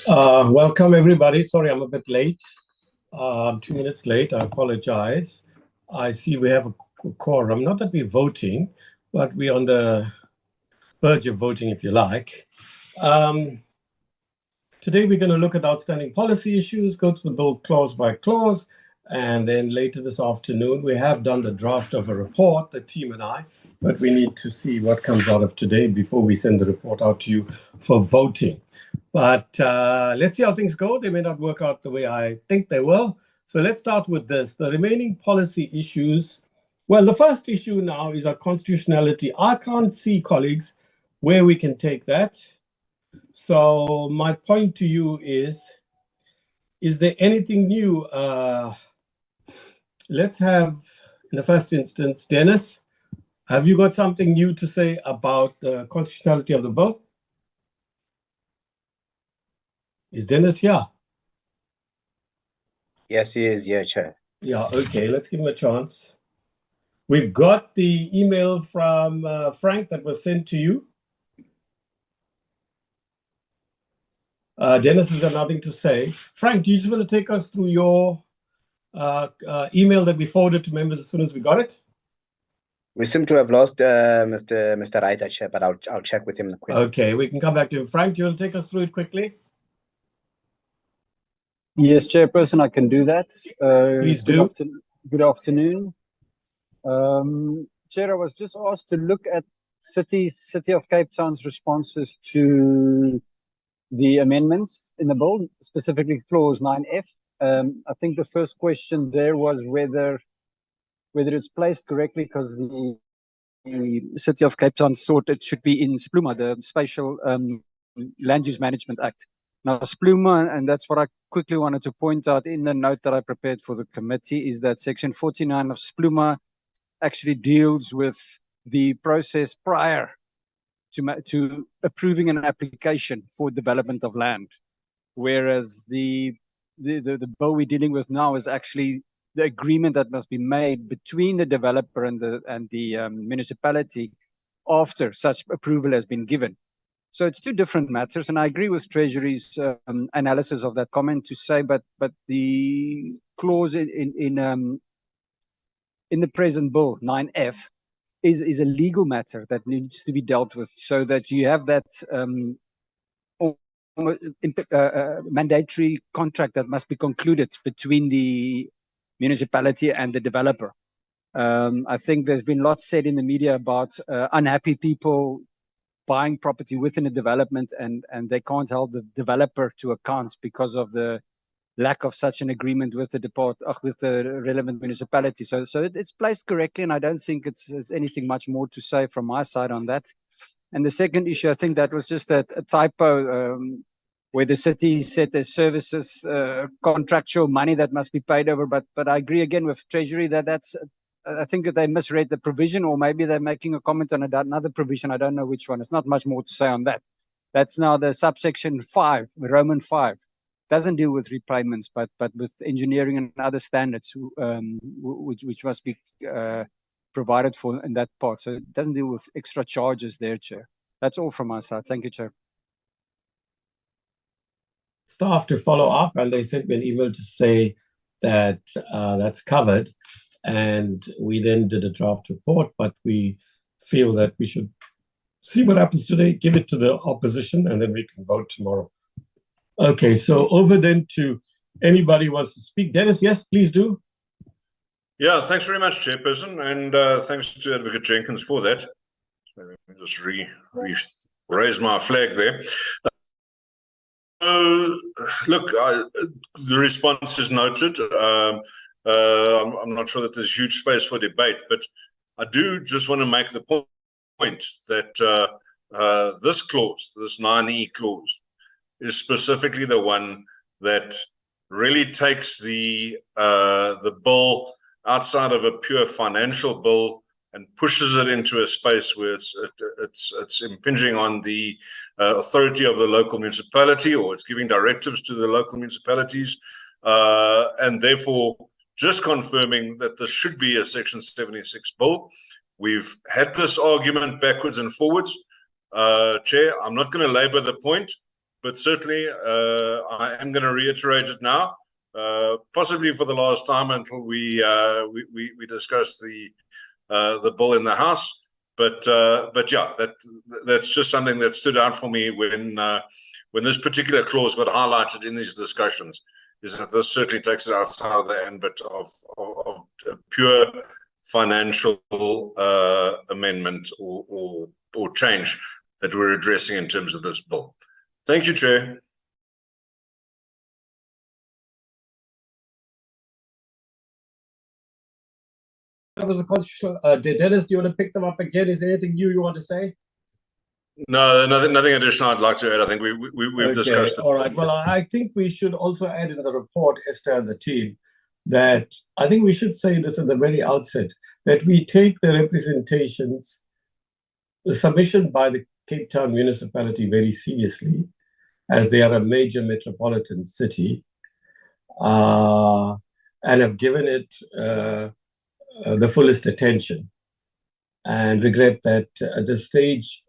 Welcome everybody. Sorry, I'm a bit late. 2 minutes late. I apologize. I see we have a quorum. Not that we're voting, but we're on the verge of voting, if you like. Today we're going to look at outstanding policy issues, go through the bill clause by clause, and then later this afternoon we have done the draft of a report, the team and I, but we need to see what comes out of today before we send the report out to you for voting. But let's see how things go. They may not work out the way I think they will. So let's start with this. The remaining policy issues. Well, the first issue now is our constitutionality. I can't see, colleagues, where we can take that. So my point to you is there anything new? Let's have, in the first instance, Dennis, have you got something new to say about the constitutionality of the bill? Is Dennis here? Yes, he is. Yeah, Chair. Yeah, okay, let's give him a chance. We've got the email from Frank that was sent to you. Dennis has got nothing to say. Frank, do you just want to take us through your email that we forwarded to members as soon as we got it? We seem to have lost Mr. Reiter, Chair, but I'll check with him quickly. Okay, we can come back to him. Frank, do you want to take us through it quickly? Yes, Chairperson, I can do that. Please do. Good afternoon. Chair, I was just asked to look at City of Cape Town's responses to the amendments in the bill, specifically clause 9F. I think the first question there was whether it's placed correctly, because the City of Cape Town thought it should be in SPLUMA, the Spatial Land Use Management Act. Now, SPLUMA, and that's what I quickly wanted to point out in the note that I prepared for the committee, is that section 49 of SPLUMA actually deals with the process prior to approving an application for development of land, whereas the bill we're dealing with now is actually the agreement that must be made between the developer and the municipality after such approval has been given. So it's two different matters, and I agree with Treasury's analysis of that comment to say, but the clause in the present bill 9F is a legal matter that needs to be dealt with, so that you have that mandatory contract that must be concluded between the municipality and the developer. I think there's been lots said in the media about unhappy people buying property within a development, and they can't hold the developer to account because of the lack of such an agreement with the relevant municipality. So it's placed correctly, and I don't think it's anything much more to say from my side on that. And the second issue, I think that was just a typo, where the city said there's services, contractual money that must be paid over, but I agree again with Treasury that's I think that they misread the provision, or maybe they're making a comment on another provision. I don't know which one. It's not much more to say on that. That's now the subsection 5, Roman 5. Doesn't deal with repayments, but with engineering and other standards, which must be provided for in that part. So it doesn't deal with extra charges there, Chair. That's all from my side. Thank you, Chair. Staff to follow up, and they sent me an email to say that that's covered. And we then did a draft report, but we feel that we should see what happens today, give it to the opposition, and then we can vote tomorrow. Okay, so over then to anybody who wants to speak. Dennis, yes, please do. Yeah, thanks very much, Chairperson, and thanks to Advocate Jenkins for that. Let me just raise my flag there. Look, the response is noted. I'm not sure that there's huge space for debate, but I do just want to make the point that this clause, this 9E clause, is specifically the one that really takes the bill outside of a pure financial bill and pushes it into a space where it's impinging on the authority of the local municipality, or it's giving directives to the local municipalities, and therefore just confirming that this should be a Section 76 bill. We've had this argument backwards and forwards. Chair, I'm not going to labor the point, but certainly I am going to reiterate it now, possibly for the last time until we discuss the bill in the House. But yeah, that's just something that stood out for me when this particular clause got highlighted in these discussions. Is that this certainly takes it outside of the ambit of pure financial amendment or change that we're addressing in terms of this bill. Thank you, Chair. That was a constitutional. Dennis, do you want to pick them up again? Is there anything new you want to say? No, nothing additional I'd like to add. I think we've discussed it. All right. Well, I think we should also add in the report, Esther and the team, that I think we should say this at the very outset, that we take the representations, the submission by the Cape Town municipality very seriously, as they are a major metropolitan city, and have given it the fullest attention, and regret that at this stage,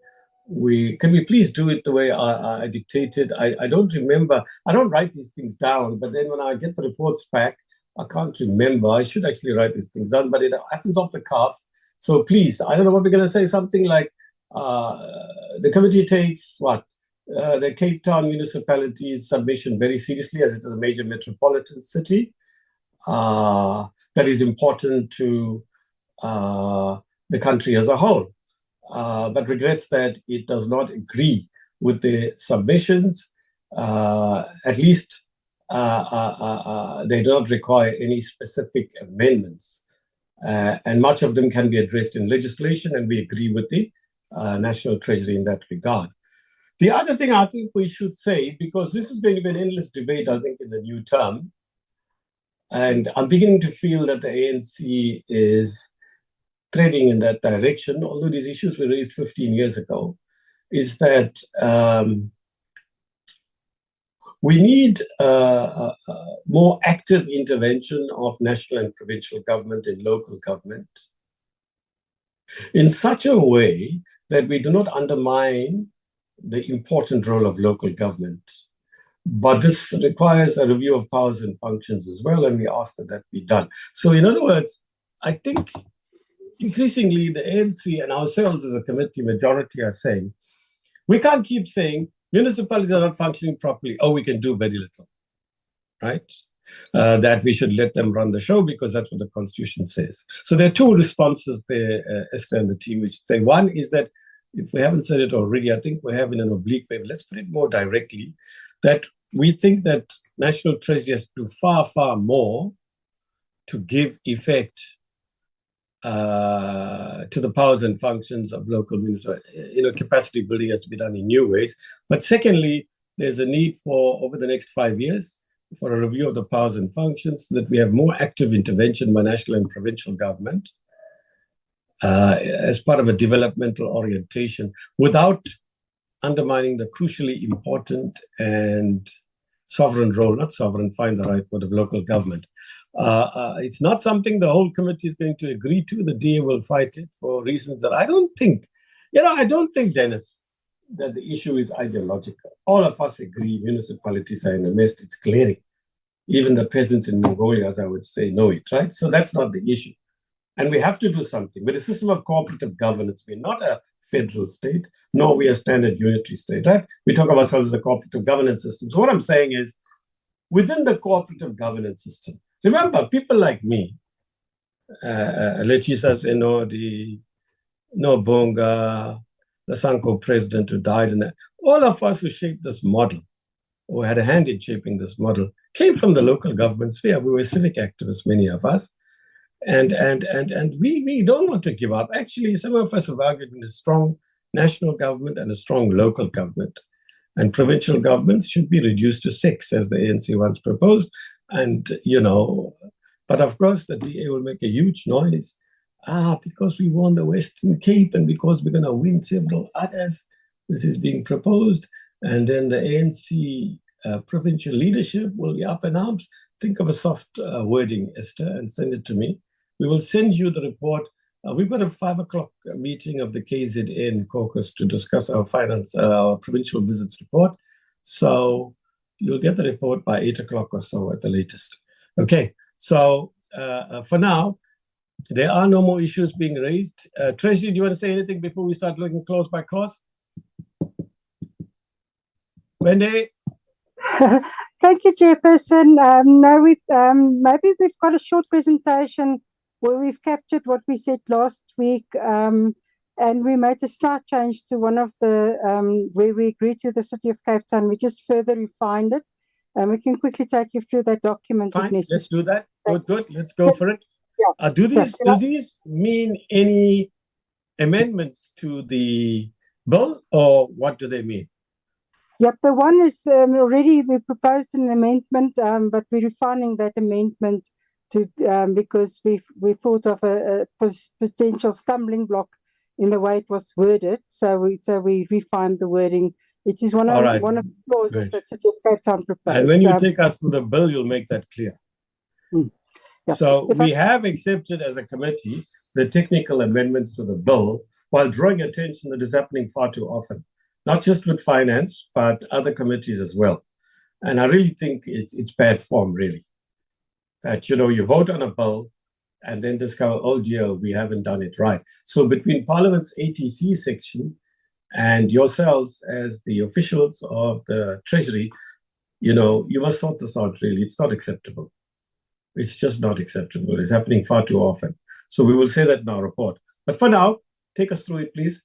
can we please do it the way I dictated? I don't remember. I don't write these things down, but then when I get the reports back, I can't remember. I should actually write these things down, but it happens off the cuff. So please, I don't know what we're going to say, something like the committee takes the Cape Town municipality's submission very seriously, as it is a major metropolitan city that is important to the country as a whole. But regrets that it does not agree with the submissions. At least they do not require any specific amendments. And much of them can be addressed in legislation, and we agree with the National Treasury in that regard. The other thing I think we should say, because this is going to be an endless debate, I think, in the new term, and I'm beginning to feel that the ANC is treading in that direction, although these issues were raised 15 years ago, is that we need more active intervention of national and provincial government and local government in such a way that we do not undermine the important role of local government. But this requires a review of powers and functions as well, and we ask that be done. So in other words, I think increasingly the ANC and ourselves as a committee majority are saying, we can't keep saying municipalities are not functioning properly, we can do very little, right? That we should let them run the show because that's what the Constitution says. So there are two responses there, Esther and the team, which say, one is that if we haven't said it already, I think we have in an oblique way, but let's put it more directly, that we think that National Treasury has to do far, far more to give effect to the powers and functions of local municipal. Capacity building has to be done in new ways. But secondly, there's a need for, over the next 5 years, for a review of the powers and functions, so that we have more active intervention by national and provincial government as part of a developmental orientation, without undermining the crucially important and sovereign role, not sovereign, find the right word, of local government. It's not something the whole committee is going to agree to. The DA will fight it for reasons that I don't think, Dennis, that the issue is ideological. All of us agree municipalities are in a mess. It's glaring. Even the peasants in Mongolia, as I would say, know it, right? So that's not the issue. And we have to do something. With a system of cooperative governance, we're not a federal state, nor we a standard unitary state, right? We talk of ourselves as a cooperative governance system. So what I'm saying is, within the cooperative governance system, remember, people like me, Letisa Zeno, Bonga, the Sanko president who died, and all of us who shaped this model, or had a hand in shaping this model, came from the local government sphere. We were civic activists, many of us. And we don't want to give up. Actually, some of us have argued in a strong national government and a strong local government. And provincial governments should be reduced to 6, as the ANC once proposed. And, but of course, the DA will make a huge noise. Because we won the Western Cape and because we're going to win several others, this is being proposed. And then the ANC provincial leadership will be up in arms. Think of a soft wording, Esther, and send it to me. We will send you the report. We've got a 5 o'clock meeting of the KZN caucus to discuss our provincial visits report. So you'll get the report by 8 o'clock or so at the latest. Okay, so for now, there are no more issues being raised. Treasury, do you want to say anything before we start looking clause by clause? Wendy? Thank you, Chairperson. Maybe we've got a short presentation where we've captured what we said last week, and we made a slight change to one of the where we agreed to the City of Cape Town. We just further refined it, and we can quickly take you through that document. Fine, if necessary. let's do that. Good. Let's go for it. Yeah. Do these mean any amendments to the bill, or what do they mean? Yep, the one is already, we proposed an amendment, but we're refining that amendment to because we thought of a potential stumbling block in the way it was worded. So we refined the wording. It is one of the clauses that City of Cape Town proposed. And when you take us through the bill, you'll make that clear. Yeah. So we have accepted as a committee the technical amendments to the bill, while drawing attention that is happening far too often, not just with finance, but other committees as well. And I really think it's bad form, really, that, you vote on a bill and then discover, oh dear, we haven't done it right. So between Parliament's ATC section and yourselves as the officials of the Treasury, you must sort this out, really. It's not acceptable. It's just not acceptable. It's happening far too often. So we will say that in our report. But for now, take us through it, please.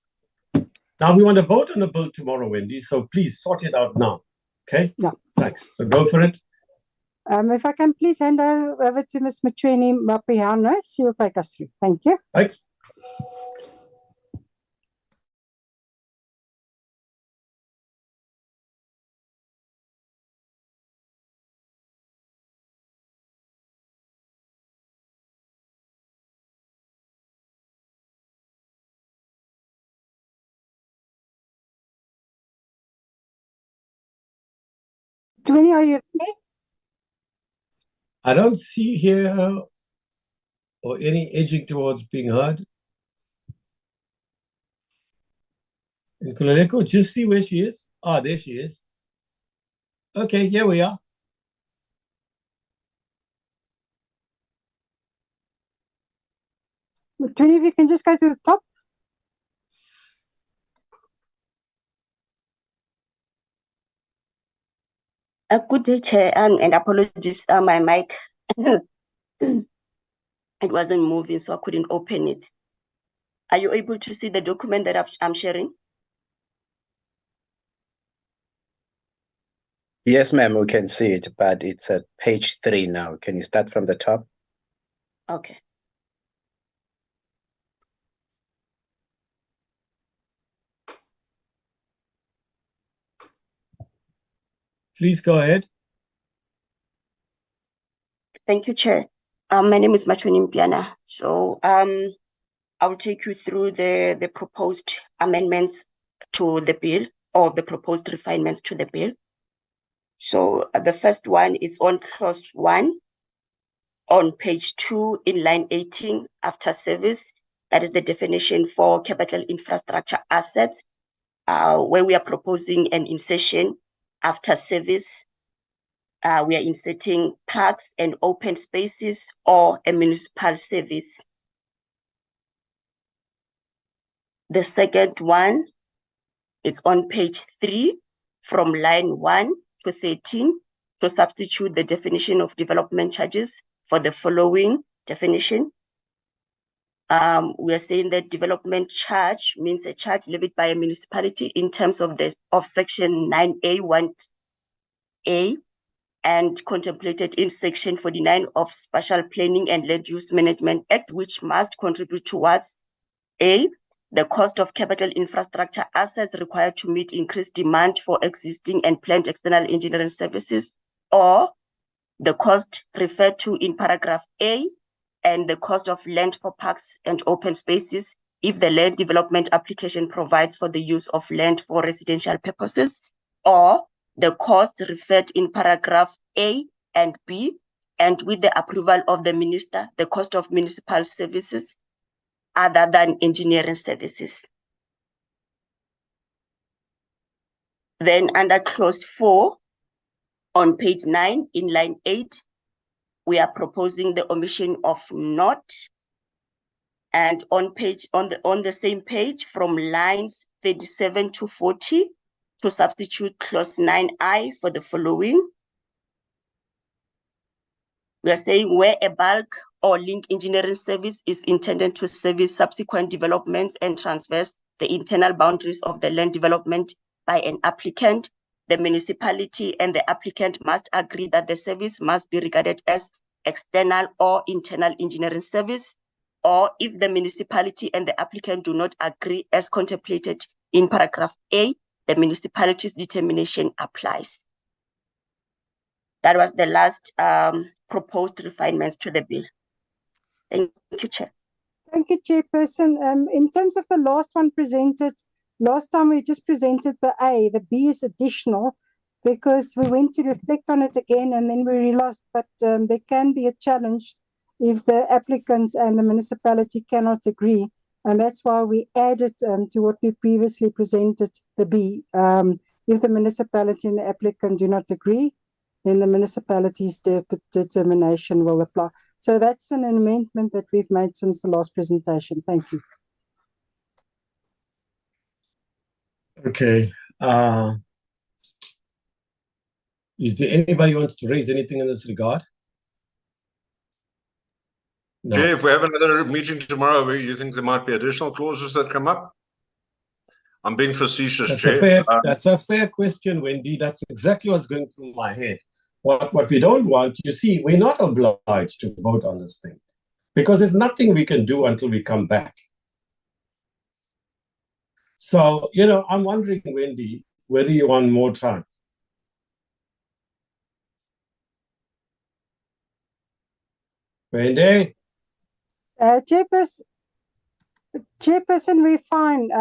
Now we want to vote on the bill tomorrow, Wendy. So please sort it out now. Okay? Yeah. Thanks. So go for it. If I can please hand over to Ms. Machweni Mapiano, she will take us through. Thank you. Thanks. Machweni, are you there? I don't see here or any edging towards being heard. And Kululeko, just see where she is. There she is. Okay, here we are. Machweni, if you can just go to the top. Good day, Chair, and apologies, my mic, it wasn't moving, so I couldn't open it. Are you able to see the document that I'm sharing? Yes, ma'am, we can see it, but it's at page 3 now. Can you start from the top? Okay. Please go ahead. Thank you, Chair. My name is Machweni Mpiana. So I will take you through the proposed amendments to the bill, or the proposed refinements to the bill. So the first one is on clause 1 on page 2 in line 18 after service. That is the definition for capital infrastructure assets, where we are proposing an insertion after service. We are inserting parks and open spaces or a municipal service. The second one is on page 3 from line 1 to 13 to substitute the definition of development charges for the following definition. We are saying that development charge means a charge levied by a municipality in terms of section 9A(1)(a) and contemplated in section 49 of Spatial Planning and Land Use Management Act, which must contribute towards A, the cost of capital infrastructure assets required to meet increased demand for existing and planned external engineering services, or the cost referred to in paragraph A, and the cost of land for parks and open spaces if the land development application provides for the use of land for residential purposes, or the cost referred in paragraph A and B, and with the approval of the minister, the cost of municipal services other than engineering services. Then under clause 4 on page 9 in line 8, we are proposing the omission of not. And on the same page from lines 37 to 40 to substitute clause 9I for the following. We are saying where a bulk or link engineering service is intended to service subsequent developments and traverse the internal boundaries of the land development by an applicant, the municipality and the applicant must agree that the service must be regarded as external or internal engineering service, or if the municipality and the applicant do not agree as contemplated in paragraph A, the municipality's determination applies. That was the last proposed refinements to the bill. Thank you, Chair. Thank you, Chairperson. In terms of the last one presented, last time we just presented the A, the B is additional because we went to reflect on it again and then we realized that there can be a challenge if the applicant and the municipality cannot agree. And that's why we added to what we previously presented, the B. If the municipality and the applicant do not agree, then the municipality's determination will apply. So that's an amendment that we've made since the last presentation. Thank you. Okay. Is there anybody who wants to raise anything in this regard? No. Jay, if we have another meeting tomorrow, you think there might be additional clauses that come up? I'm being facetious, Jay. That's a fair question, Wendy. That's exactly what's going through my head. What we don't want, you see, we're not obliged to vote on this thing because there's nothing we can do until we come back. So, you know, I'm wondering, Wendy, whether you want more time. Wendy? Chairperson, we're fine.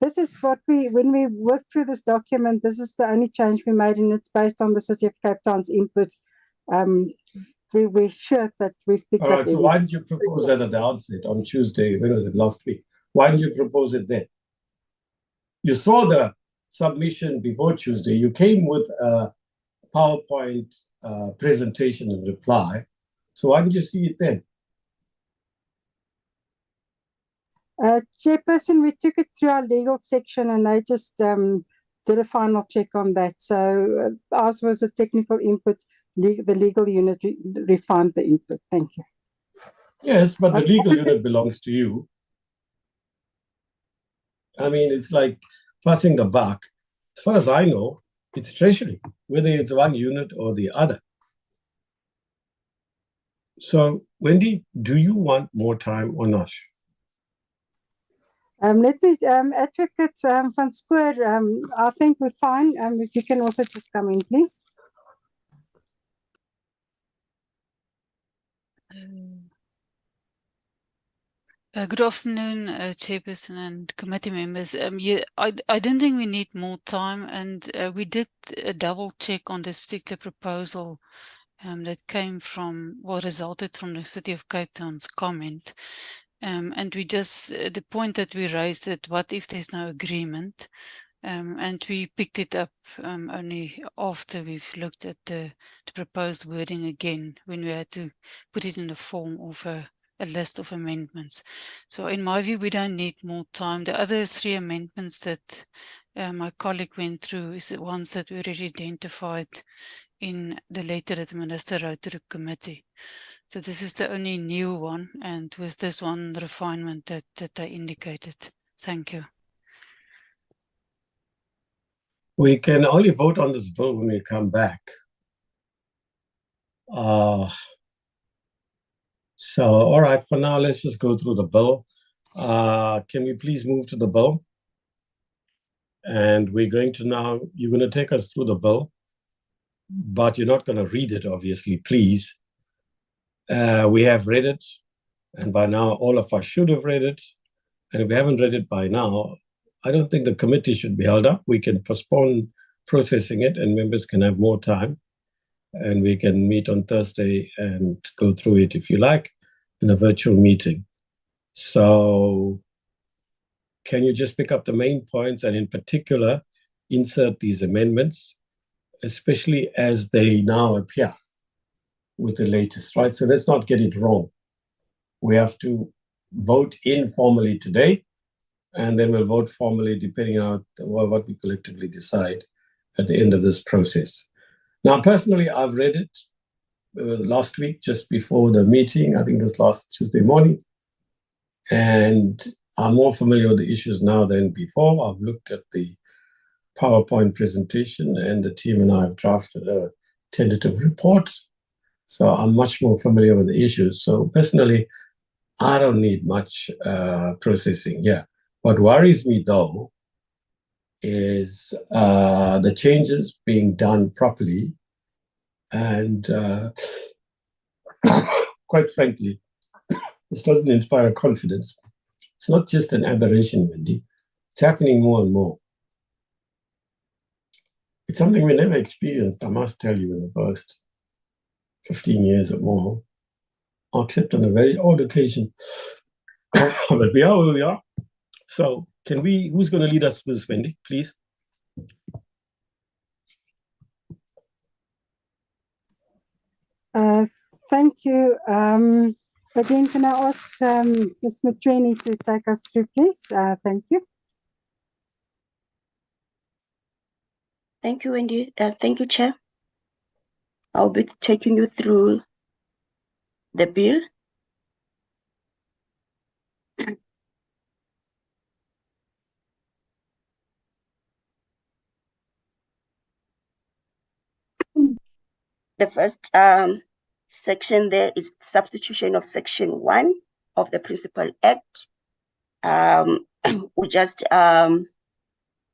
This is what when we worked through this document, this is the only change we made, and it's based on the City of Cape Town's input. We're sure that we've picked up. All right, so why didn't you propose that at the outset on Tuesday? When was it? Last week. Why didn't you propose it then? You saw the submission before Tuesday. You came with a PowerPoint presentation and reply. So why didn't you see it then? Chairperson, we took it through our legal section and they just did a final check on that. So ours was a technical input. The legal unit refined the input. Thank you. Yes, but the legal unit belongs to you. I mean, it's like passing the buck. As far as I know, it's Treasury, whether it's one unit or the other. So, Wendy, do you want more time or not? Let me, Advocate van Schoor, I think we're fine. If you can also just come in, please. Good afternoon, Chairperson and committee members. I don't think we need more time, and we did a double check on this particular proposal that came from, well, resulted from the City of Cape Town's comment. And we just, the point that we raised that what if there's no agreement, and we picked it up only after we've looked at the proposed wording again, when we had to put it in the form of a list of amendments. So in my view, we don't need more time. The other three amendments that my colleague went through is the ones that we already identified in the letter that the Minister wrote to the committee. So this is the only new one, and with this one refinement that I indicated. Thank you. We can only vote on this bill when we come back. So, all right, for now, let's just go through the bill. Can we please move to the bill? And we're going to now, you're going to take us through the bill, but you're not going to read it, obviously, please. We have read it, and by now all of us should have read it. And if we haven't read it by now, I don't think the committee should be held up. We can postpone processing it, and members can have more time. And we can meet on Thursday and go through it, if you like, in a virtual meeting. So can you just pick up the main points, and in particular, insert these amendments, especially as they now appear with the latest, right? So let's not get it wrong. We have to vote informally today, and then we'll vote formally depending on what we collectively decide at the end of this process. Now, personally, I've read it last week, just before the meeting. I think it was last Tuesday morning. And I'm more familiar with the issues now than before. I've looked at the PowerPoint presentation, and the team and I have drafted a tentative report. So I'm much more familiar with the issues. So personally, I don't need much processing. Yeah. What worries me, though, is the changes being done properly. And quite frankly, this doesn't inspire confidence. It's not just an aberration, Wendy. It's happening more and more. It's something we never experienced, I must tell you, in the first 15 years or more, except on a very odd occasion. But we are where we are. So who's going to lead us through this, Wendy, please? Thank you. Again, can I ask Ms. Matrini to take us through, please? Thank you. Thank you, Wendy. Thank you, Chair. I'll be taking you through the bill. The first section there is substitution of Section 1 of the Municipal Act. We're just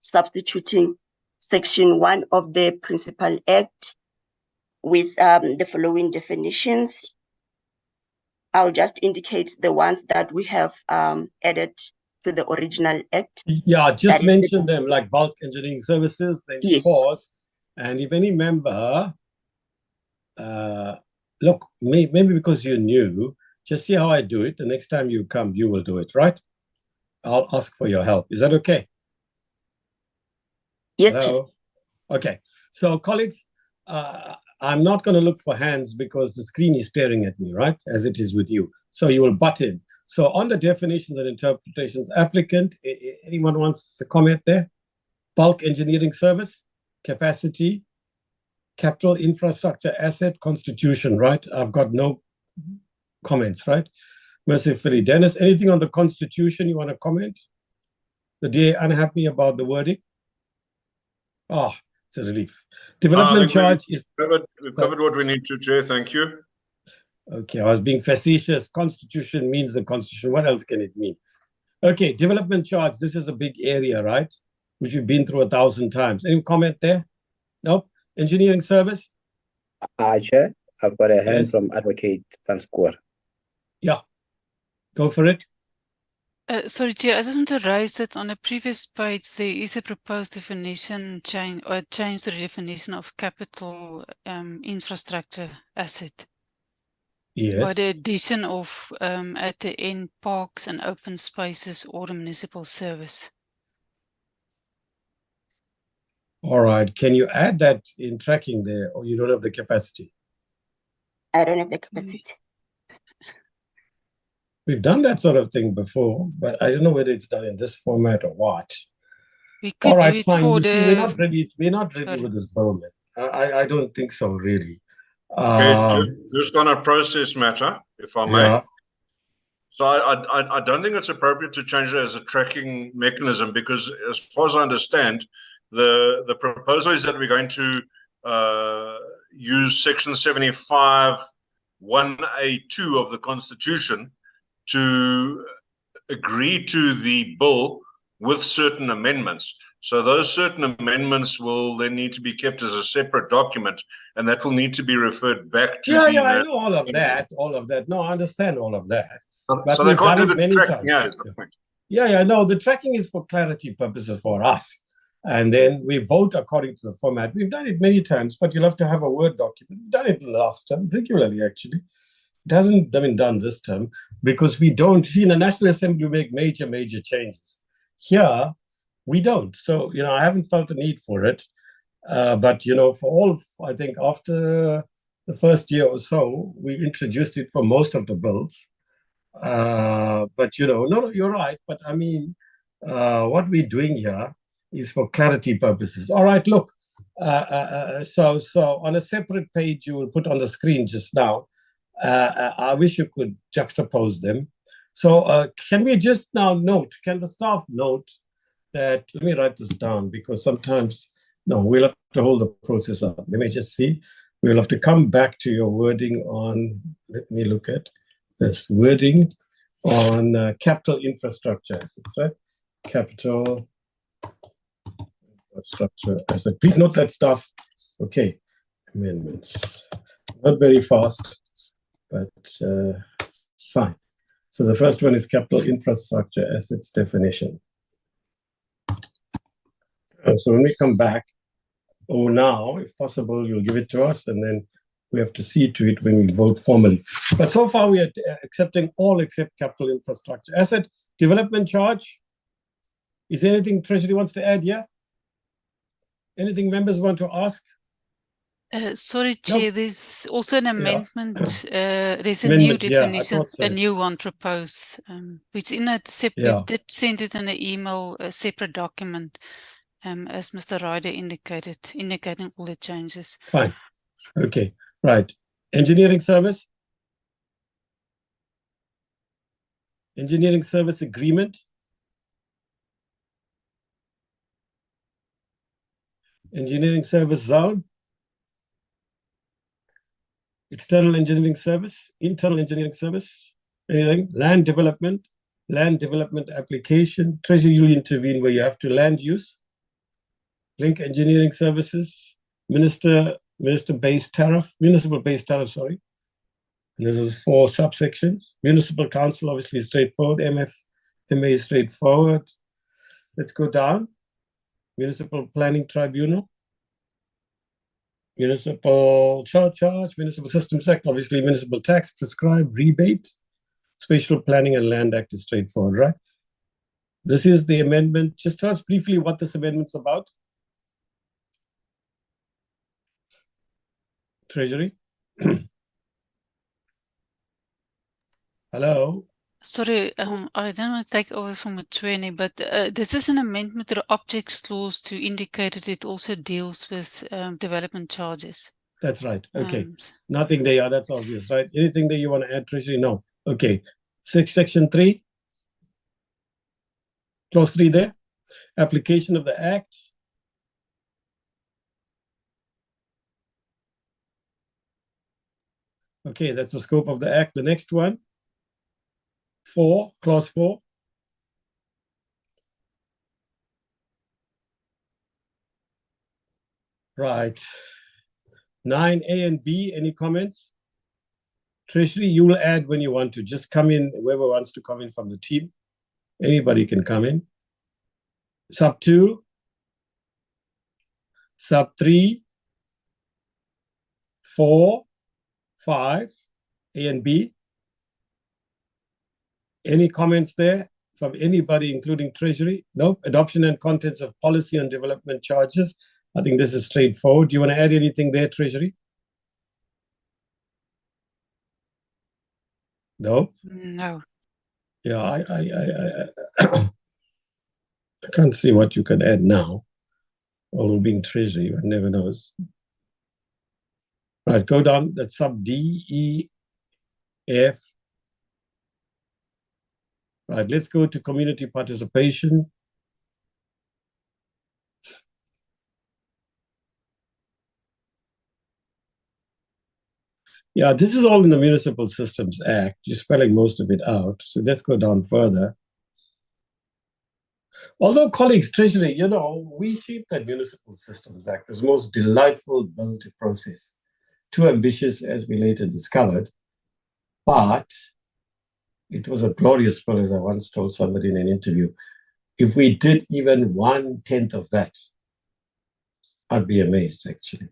substituting Section 1 of the Municipal Act with the following definitions. I'll just indicate the ones that we have added to the original act. Yeah, just mention them, like bulk engineering services, then Yes. pause. And if any member, look, maybe because you're new, just see how I do it. The next time you come, you will do it, right? I'll ask for your help. Is that okay? Yes, Hello? Chair. Okay. So, colleagues, I'm not going to look for hands because the screen is staring at me, right? As it is with you. So you will butt in. So on the definitions and interpretations, applicant, anyone wants to comment there? Bulk engineering service, capacity, capital infrastructure asset, constitution, right? I've got no comments, right? Mercifully. Dennis, anything on the constitution you want to comment? The DA unhappy about the wording? Oh, it's a relief. Development charge is... We've covered what we need to, Chair. Thank you. Okay, I was being facetious. Constitution means the Constitution. What else can it mean? Okay, development charge. This is a big area, right? Which we've been through 1,000 times. Any comment there? Nope. Engineering service? Chair, I've got a hand Yes. from Advocate Van Skoor. Yeah, go for it. Sorry, Chair, I just want to raise that on a previous page, there is a proposed definition change, or change the definition of capital infrastructure asset. Yes. By the addition of, at the end, parks and open spaces or a municipal service. All right. Can you add that in tracking there, or you don't have the capacity? I don't have the capacity. We've done that sort of thing before, but I don't know whether it's done in this format or what. We could All do right, it fine. for You see, the... we're not ready Sorry. with this moment. I don't think so, really. Okay, just on a process matter, if I may. Yeah. So I don't think it's appropriate to change it as a tracking mechanism because, as far as I understand, the proposal is that we're going to use Section 75 1A2 of the Constitution to agree to the bill with certain amendments. So those certain amendments will then need to be kept as a separate document, and that will need to be referred back to I know all of that. No, I understand all of that. But so they we've can't done do it the many tracking. times. Yeah, is the point. No, the tracking is for clarity purposes for us. And then we vote according to the format. We've done it many times, but you'll have to have a Word document. We've done it last term, regularly actually. It hasn't been done this term because we don't see in the National Assembly we make major changes. Here, We don't. So, I haven't felt the need for it. But, for all of, I think after the first year or so, we introduced it for most of the bills. But, no, you're right. But I mean, what we're doing here is for clarity purposes. All right, look. So on a separate page you will put on the screen just now, I wish you could juxtapose them. So can we just now note, can the staff note that, let me write this down because sometimes, no, we'll have to hold the process up. Let me just see. We'll have to come back to your wording on, let me look at this wording on capital infrastructure assets, right? Capital infrastructure asset. Please note that stuff. Okay, amendments. Not very fast, but fine. So the first one is capital infrastructure assets definition. So when we come back, now, if possible, you'll give it to us, and then we have to see to it when we vote formally. But so far, we are accepting all except capital infrastructure asset development charge. Is there anything Treasury wants to add here? Anything members want to ask? Sorry, Chair, Nope. there's also an amendment. There's a Amendment, new yeah, I definition, thought so. a new one proposed. Which in a Yeah. we did send it in an email, a separate document, as Mr. Ryder indicated, indicating all the changes. Fine. Okay. Right. Engineering service. Engineering service agreement. Engineering service zone. External engineering service, internal engineering service, anything, land development application, Treasury will intervene where you have to land use, link engineering services, municipal base tariff, sorry. And this is 4 subsections. Municipal council, obviously straightforward, MA is straightforward. Let's go down. Municipal planning tribunal. Municipal charge, Municipal Systems Act, obviously municipal tax, prescribed, rebate, Spatial Planning and Land Act is straightforward, right? This is the amendment. Just tell us briefly what this amendment's about. Treasury. Hello. Sorry, I don't want to take over from Mthweni, but this is an amendment to the objects clause to indicate that it also deals with development charges. That's right. Okay. Nothing there. Yeah, that's obvious, right? Anything that you want to add, Treasury? No. Okay. Section 3. Clause 3 there. Application of the Act. Okay, that's the scope of the Act. The next one. 4, clause 4. Right. 9A and B, any comments? Treasury, you will add when you want to. Just come in, whoever wants to come in from the team. Anybody can come in. Sub 2. Sub 3. 4. 5. A and B. Any comments there from anybody, including Treasury? Nope. Adoption and contents of policy on development charges. I think this is straightforward. Do you want to add anything there, Treasury? No. No. Yeah, I can't see what you can add now. Although being Treasury, one never knows. Right, go down. That's sub D, E, F. Right, let's go to community participation. Yeah, this is all in the Municipal Systems Act. You're spelling most of it out. So let's go down further. Although, colleagues, Treasury, we shaped that Municipal Systems Act as the most delightful bill to process. Too ambitious, as we later discovered. But it was a glorious bill, as I once told somebody in an interview. If we did even 1/10 of that, I'd be amazed, actually.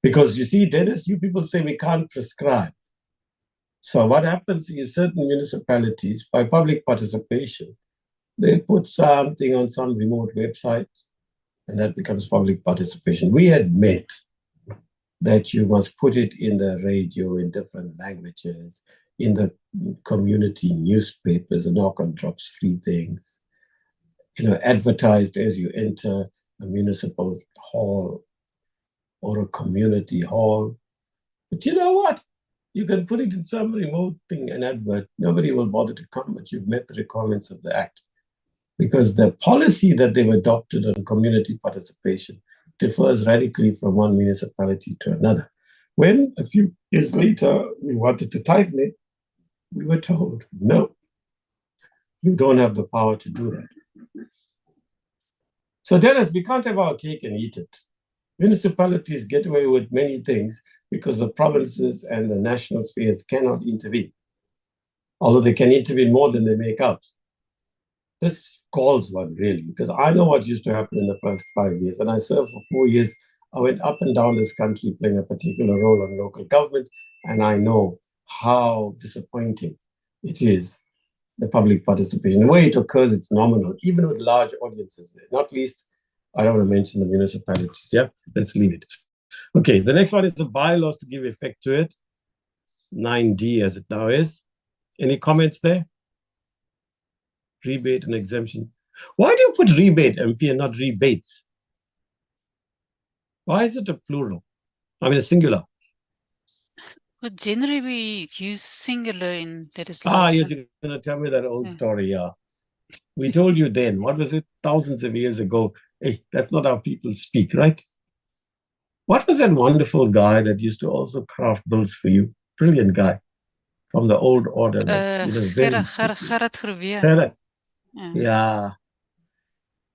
Because you see, Dennis, you people say we can't prescribe. So what happens is certain municipalities, by public participation, They put something on some remote website, and that becomes public participation. We admit that you must put it in the radio in different languages, in the community newspapers, and knock on drops free things, advertised as you enter a municipal hall or a community hall. But you know what? You can put it in some remote thing and advert. Nobody will bother to come, but you've met the requirements of the Act. Because the policy that they've adopted on community participation differs radically from one municipality to another. When a few years later we wanted to tighten it, we were told, no, you don't have the power to do that. So Dennis, we can't have our cake and eat it. Municipalities get away with many things because the provinces and the national spheres cannot intervene, although they can intervene more than they make out. This calls one, really, because I know what used to happen in the first 5 years, and I served for 4 years. I went up and down this country playing a particular role on local government, and I know how disappointing it is, the public participation. The way it occurs, it's nominal, even with large audiences, not least, I don't want to mention the municipalities, yeah? Let's leave it. Okay, the next one is the bylaws to give effect to it, 9D as it now is. Any comments there? Rebate and exemption. Why do you put rebate, MP, and not rebates? Why is it a plural? I mean, a singular. Well, generally we use singular in legislation. Ah, yes, you're going to tell me that old story, yeah. We told you then, what was it, thousands of years ago? Hey, that's not how people speak, right? What was that wonderful guy that used to also craft bills for you? Brilliant guy from the old order. Gerrit Groewe. Gerrit. Yeah.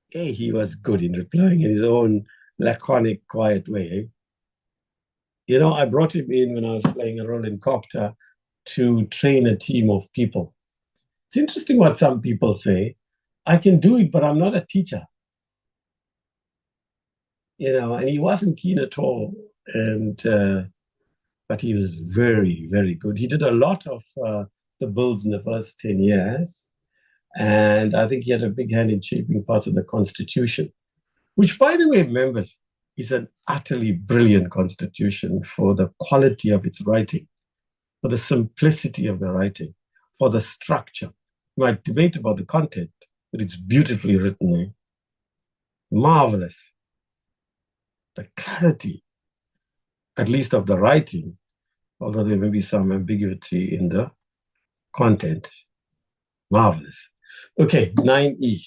Hey, he was good in replying in his own laconic, quiet way. I brought him in when I was playing a role in Cocta to train a team of people. It's interesting what some people say. I can do it, but I'm not a teacher. And he wasn't keen at all. But he was very, very good. He did a lot of the bills in the first 10 years. And I think he had a big hand in shaping parts of the Constitution, which, by the way, members, is an utterly brilliant Constitution for the quality of its writing, for the simplicity of the writing, for the structure. You might debate about the content, but it's beautifully written. Eh? Marvelous. The clarity, at least of the writing, although there may be some ambiguity in the content. Marvelous. Okay, 9E.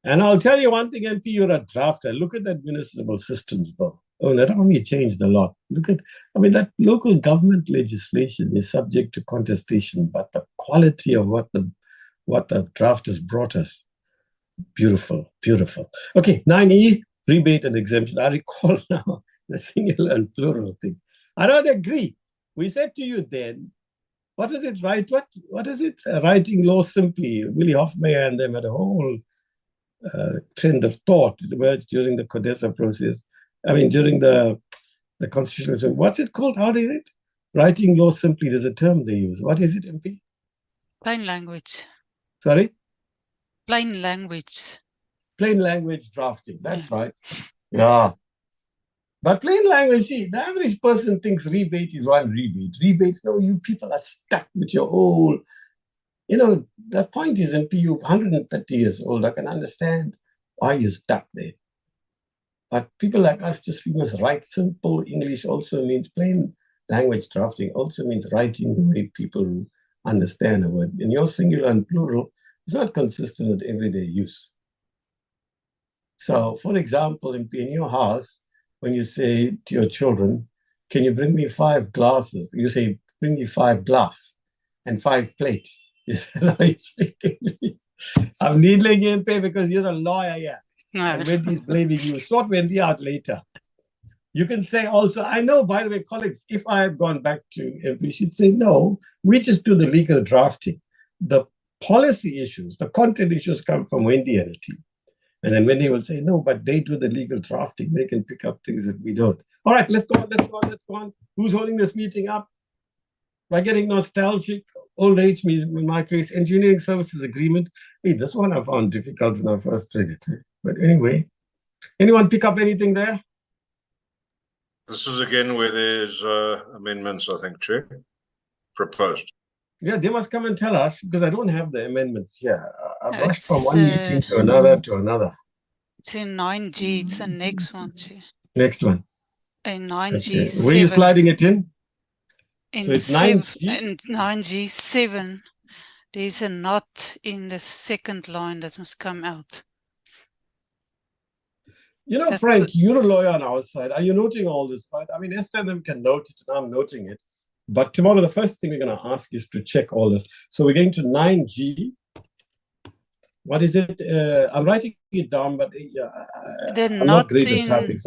And I'll tell you one thing, MP, you're a drafter. Look at that municipal systems bill. Oh, that only changed a lot. That local government legislation is subject to contestation, but the quality of what the drafters brought us, beautiful, beautiful. Okay, 9E, rebate and exemption. I recall now the singular and plural thing. I don't agree. We said to you then, what is it, right? What is it? Writing law simply. Willie Hofmeyr and them had a whole trend of thought. It emerged during the CODESA process. During the constitutional. What's it called? How is it? Writing law simply. There's a term they use. What is it, MP? Plain language. Sorry? Plain language. Plain language drafting. That's right. Yeah. But plain language, see, the average person thinks rebate is one rebate. Rebates, no, you people are stuck with your old. The point is, MP, you're 130 years old. I can understand why you're stuck there. But people like us we must write simple English also means plain language drafting, also means writing the way people understand a word. In your singular and plural, it's not consistent with everyday use. So, for example, in your house, when you say to your children, can you bring me 5 glasses? You say, bring me 5 glass and 5 plates. Is that how you speak English? I'm needling you, MP, because you're the lawyer here. No. And Wendy's blaming you. Sort Wendy out later. You can say also, I know, by the way, colleagues, if I had gone back to MP, she'd say, no, we just do the legal drafting. The policy issues, the content issues come from Wendy and the team. And then Wendy will say, no, but they do the legal drafting. They can pick up things that we don't. All right, let's go on. Who's holding this meeting up? By getting nostalgic, old age means, in my case, engineering services agreement. Hey, this one I found difficult when I first read it. But anyway, anyone pick up anything there? This is again where there's amendments, I think, Chair, proposed. Yeah, they must come and tell us because I don't have the amendments here. I've No, rushed from it's, one meeting to another. It's in 9G. It's the next one, Chair. Next one. In 9G Okay. Where are you 7. sliding it in? In So it's 7, 9G? in 9G 7, there's a knot in the second line that must come out. You know, That's Frank, you're a lawyer on our side. Are you noting all this, right? I mean, Esther and them can note it, and I'm noting it. But tomorrow, the first thing we're going to ask is to check all this. So we're going to 9G. What is it? I'm writing it down, but I'm not great at typing.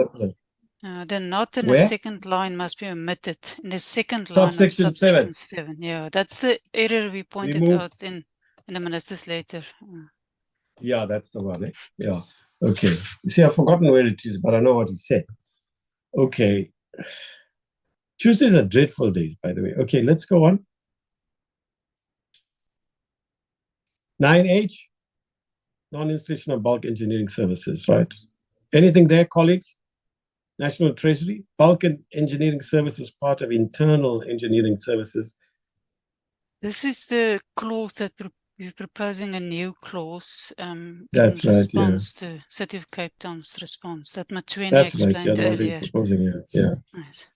The knot in the Where? second line must be omitted. In the second line of Subsection subsection 7. 7. Yeah, that's the error we pointed out in the minister's letter. Yeah, that's the one. Yeah. Okay. You see, I've forgotten where it is, but I know what he said. Okay. Tuesdays are dreadful days, by the way. Okay, let's go on. 9H, non-institutional bulk engineering services, right? Anything there, colleagues? National Treasury, bulk and engineering services, part of internal engineering services. This is the clause that we're proposing, a new clause That's in right, response to City of Cape Town's response that Matweni That's explained right, earlier. Proposing, yeah. Right.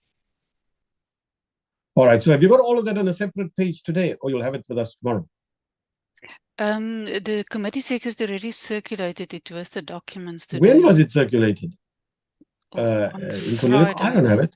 All right, so have you got all of that on a separate page today, or you'll have it with us tomorrow? The committee secretary already circulated it with the documents today. When was it circulated? On Friday. I don't have it.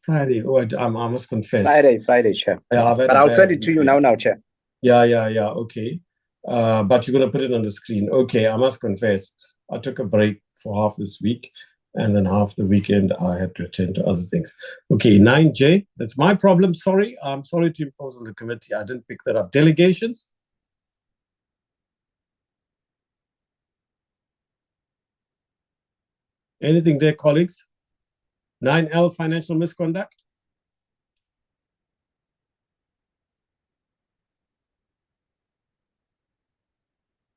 Friday. Oh, I must confess. Friday, Chair. Yeah, but I'll send it to you now, Chair. Yeah. Okay. But you're gonna put it on the screen. Okay, I must confess, I took a break for half this week, and then half the weekend I had to attend to other things. Okay, 9J. That's my problem. Sorry, I'm sorry to impose on the committee. I didn't pick that up. Delegations. Anything there, colleagues? 9L, financial misconduct.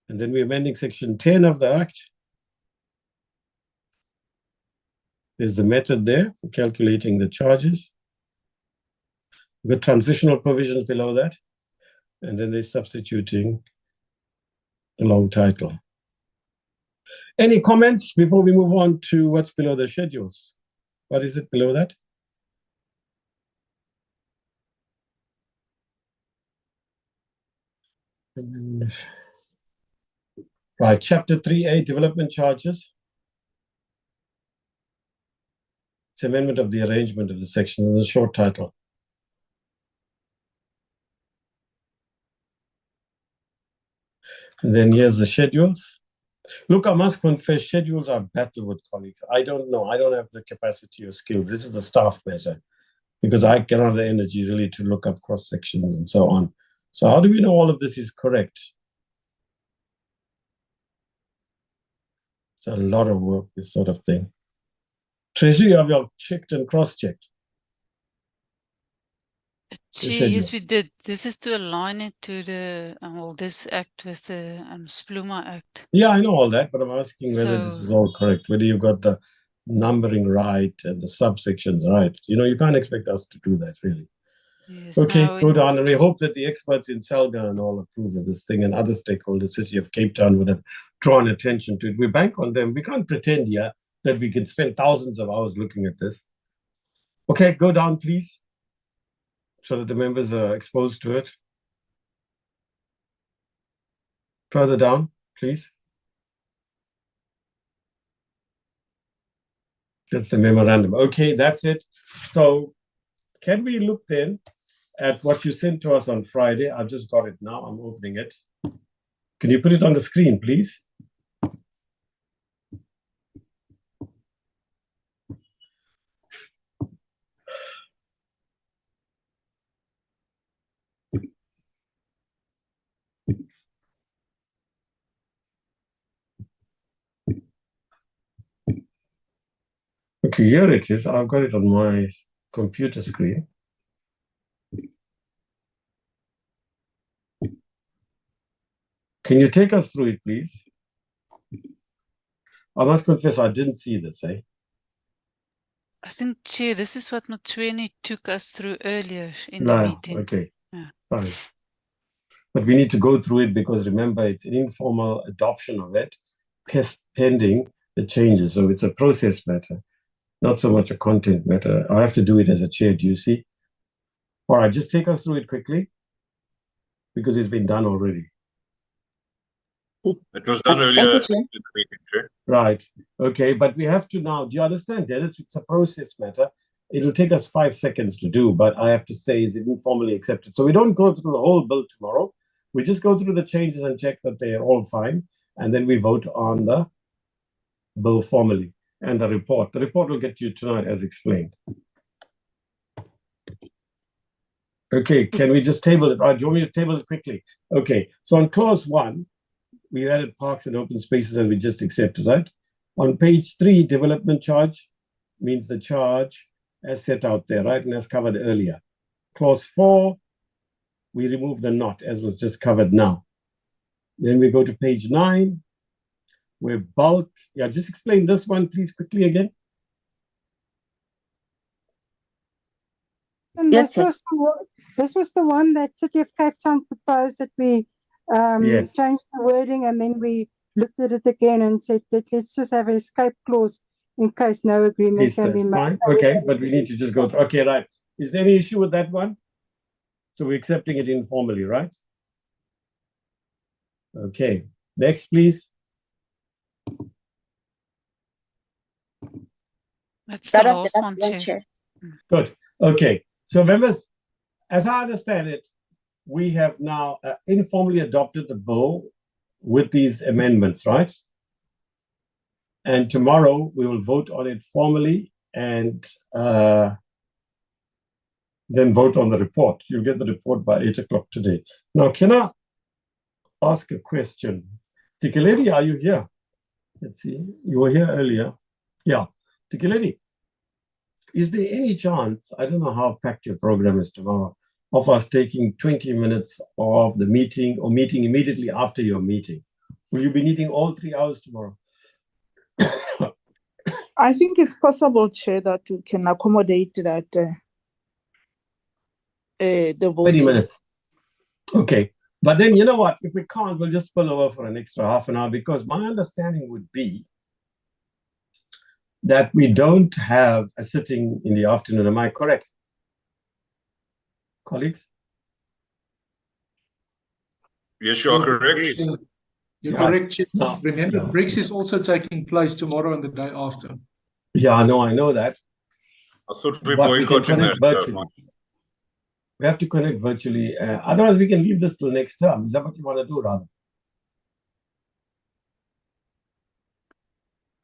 And then we're amending section 10 of the Act. There's the method there for calculating the charges. We've got transitional provisions below that. And then they're substituting a long title. Any comments before we move on to what's below the schedules? What is it below that? Right, chapter 3A, development charges. It's amendment of the arrangement of the sections in the short title. And then here's the schedules. Look, I must confess, schedules are battle with colleagues. I don't know. I don't have the capacity or skills. This is a staff measure because I cannot have the energy really to look up cross sections and so on. So how do we know all of this is correct? It's a lot of work, this sort of thing. Treasury, have you all checked and cross-checked? Yes, we did. This is to align it to the, this act with the Spluma Act. Yeah, I know all that, but I'm asking whether this is all correct, whether you've got the numbering right and the subsections right. You know, you can't expect us to do that, really. Yes, okay, good on. And we hope that the experts in Selga and all approve of this thing, and other stakeholders, City of Cape Town, would have drawn attention to it. We bank on them. We can't pretend here that we can spend thousands of hours looking at this. Okay, go down, please, so that the members are exposed to it. Further down, please. That's the memorandum. Okay, that's it. So can we look then at what you sent to us on Friday? I've just got it now. I'm opening it. Can you put it on the screen, please? Okay, here it is. I've got it on my computer screen. Can you take us through it, please? I must confess, I didn't see this, eh? I think, Chair, this is what Mtsweni took us through earlier in the meeting. Okay, Yeah. fine. But we need to go through it because remember, it's an informal adoption of it, pending the changes. So it's a process matter, not so much a content matter. I have to do it as a chair, do you see? All right, just take us through it quickly because it's been done already. It was done earlier in the meeting, Chair. Right. Okay, but we have to now, do you understand, Dennis? It's a process matter. It'll take us 5 seconds to do, but I have to say, is it informally accepted? So we don't go through the whole bill tomorrow. We just go through the changes and check that they are all fine. And then we vote on the bill formally and the report. The report will get to you tonight as explained. Okay, can we just table it? Right, do you want me to table it quickly? Okay, so on clause 1, we added parks and open spaces and we just accepted that. On page 3, development charge means the charge as set out there, right? And as covered earlier. Clause 4, we remove the not as was just covered now. Then we go to page 9, where bulk, yeah, just explain this one, please, quickly again. And Yes, this was the one that City of Cape Town proposed that we Yes. changed the wording, and then we looked at it again and said, let's just have an escape clause in case no agreement Yes, can be made. fine. Okay, but we need to just go through. Okay, right. Is there any issue with that one? So we're accepting it informally, right? Okay. Next, please. That's That the was last the one, last one, Chair. Chair. Good. Okay. So members, as I understand it, we have now informally adopted the bill with these amendments, right? And tomorrow we will vote on it formally and then vote on the report. You'll get the report by 8 o'clock today. Now, can I ask a question? Tikeledi, are you here? Let's see. You were here earlier. Yeah. Tikeledi, is there any chance, I don't know how packed your program is tomorrow, of us taking 20 minutes of the meeting or meeting immediately after your meeting? Will you be needing all 3 hours tomorrow? I think it's possible, Chair, that we can accommodate that the 20 voting. minutes. Okay. But then, you know what? If we can't, we'll just spill over for an extra half an hour, because my understanding would be that we don't have a sitting in the afternoon. Am I correct, colleagues? Yes, you are correct. You're Yeah. correct, Chair. No. Remember, Yeah. BRICS is also taking place tomorrow and the day after. Yeah, I know that. I thought we But we can boycotting connect that. virtually. We have to connect virtually. Otherwise, we can leave this till next term. Is that what you want to do, rather?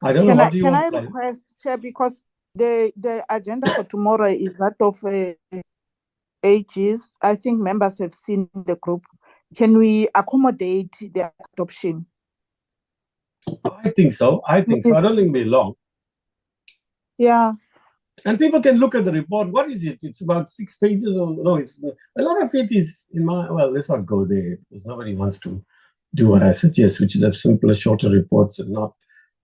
I don't know. What do you Can I want, Colin? request, Chair, because the agenda for tomorrow is that of AGs. I think members have seen the group. Can we accommodate the adoption? I think so. I don't think it'll be long. Yeah. And people can look at the report. What is it? It's about 6 pages or no, it's a lot of it is in my, well, let's not go there because nobody wants to do what I suggest, which is have simpler, shorter reports and not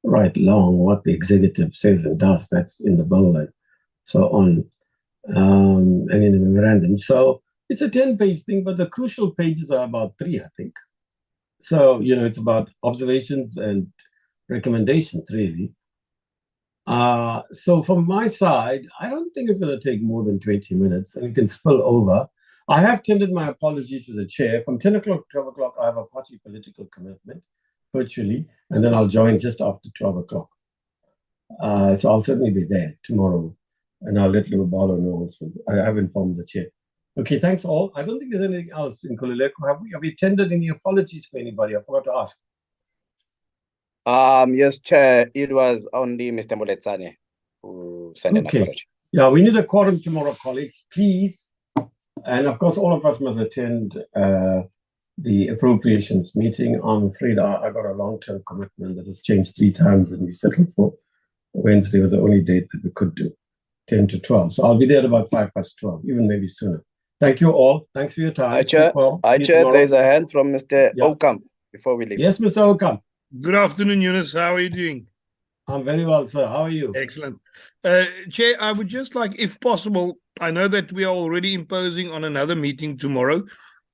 write long what the executive says and does. That's in the bill and so on, and in the memorandum. So it's a 10-page thing, but the crucial pages are about 3, I think. So, you know, it's about observations and recommendations, really. So from my side, I don't think it's going to take more than 20 minutes and it can spill over. I have tendered my apology to the chair. From 10 o'clock to 12 o'clock, I have a party political commitment virtually, and then I'll join just after 12 o'clock. So I'll certainly be there tomorrow, and I'll let Lubalo know also. I have informed the chair. Okay, thanks all. I don't think there's anything else in Kulileko. Have we tendered any apologies for anybody? I forgot to ask. Yes, Chair, it was only Mr. Moletsane who sent an apology. Yeah, we need a quorum tomorrow, colleagues, please. And of course, all of us must attend the appropriations meeting. I'm afraid I got a long-term commitment that has changed 3 times when we settled for Wednesday was the only date that we could do, 10 to 12. So I'll be there at about 5:12, even maybe sooner. Thank you all. Thanks for your time. Chair, there's a hand from Mr. Okamp. before we leave. Yes, Mr. Okam. Good afternoon, Eunice. How are you doing? I'm very well, sir. How are you? Excellent. Chair, I would just like, if possible, I know that we are already imposing on another meeting tomorrow.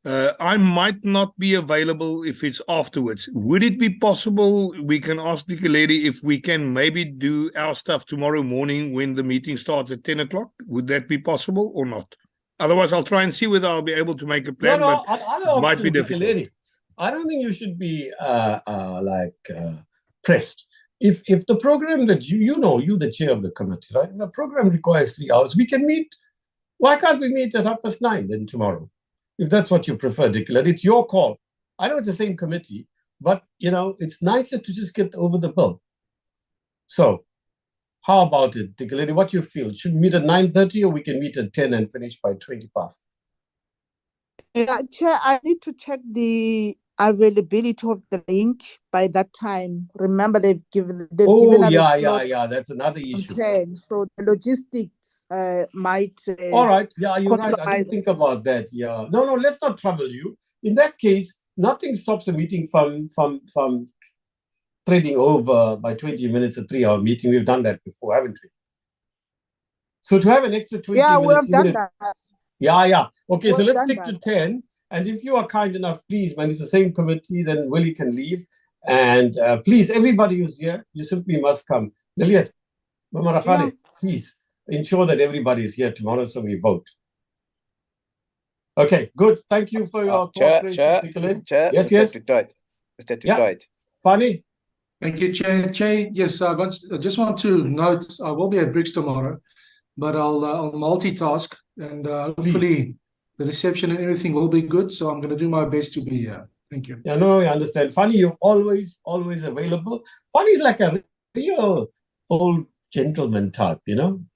I might not be available if it's afterwards. Would it be possible we can ask the lady if we can maybe do our stuff tomorrow morning when the meeting starts at 10 o'clock? Would that be possible or not? Otherwise, I'll try and see whether I'll be able to make a plan, No, but other it might be option, difficult. lady. I don't think you should be pressed. If the program that you the chair of the committee, right? The program requires 3 hours. We can meet. Why can't we meet at 9:30 then tomorrow? If that's what you prefer, Dickler, it's your call. I know it's the same committee, but it's nicer to just get over the bill. So, how about it, Dickler? What you feel? Should we meet at 9:30 or we can meet at 10 and finish by 20 past? Yeah, Chair, I need to check the availability of the link by that time. Remember, they've given us a slot Yeah. That's another issue. 10, so the logistics might. All right. Yeah, you're right. I compromise. didn't think about that. Yeah. No. Let's not trouble you. In that case, nothing stops a meeting from trading over by 20 minutes, a 3-hour meeting. We've done that before, haven't we? So to have an extra 20 Yeah, minutes. we have done that. Yeah. Okay, so We've let's done stick to that. 10. And if you are kind enough, please, when it's the same committee, then Willie can leave. And please, everybody who's here, you simply must come. Liliet, Mama Rakhane, please ensure that everybody is here tomorrow so we vote. Okay, good. Thank you for your cooperation. Chair, Yes. Mr. Tutoit. Fani? Thank you, Chair. Chair, yes, I just want to note I will be at Briggs tomorrow, but I'll multitask and hopefully the reception and everything will be good. So I'm going to do my best to be here. Thank you. Yeah, no, I understand. Fani, you're always available. Fani's like a real old gentleman type,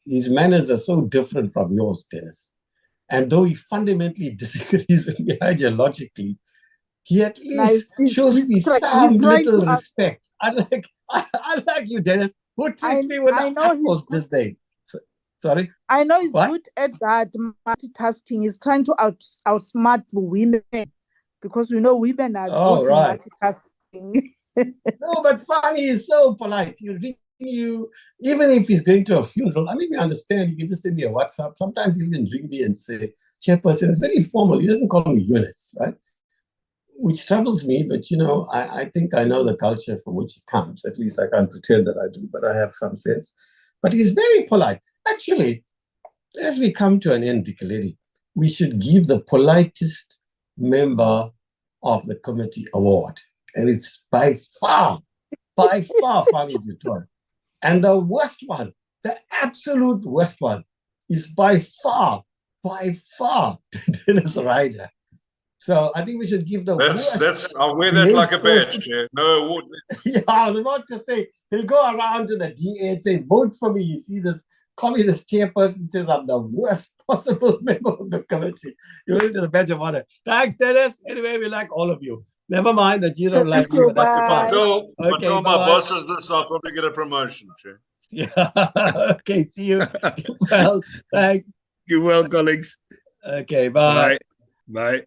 His manners are so different from yours, Dennis. And though he fundamentally disagrees with me ideologically, he at least shows me some little respect. Unlike you, Dennis, who treats me with the utmost disdain. Sorry? I know he's good at that multitasking. He's trying to outsmart women because we know women are good at multitasking. No, but Fani is so polite. He'll ring you, even if he's going to a funeral. I mean, we understand. He can just send me a WhatsApp. Sometimes he'll even ring me and say, Chairperson, it's very formal. He doesn't call me Eunice, right? Which troubles me, but I think I know the culture from which he comes. At least I can't pretend that I do, but I have some sense. But he's very polite. Actually, as we come to an end, Dikeledi, we should give the politest member of the committee award. And it's by far, Fani Dutoit. And the worst one, the absolute worst one, is by far, Dennis Ryder. So I think we should give the I'll wear that like a badge, Chair. No award. Yeah, I was about to say, he'll go around to the DA and say, vote for me. You see, this communist chairperson says I'm the worst possible member of the committee. You're into the badge of honor. Thanks, Dennis. Anyway, we like all of you. Never mind that you don't like me, but that's fine. Until my boss says this, I'll probably get a promotion, Chair. Yeah. Okay, see you. Well, thanks. You well, colleagues. Okay, bye. Bye.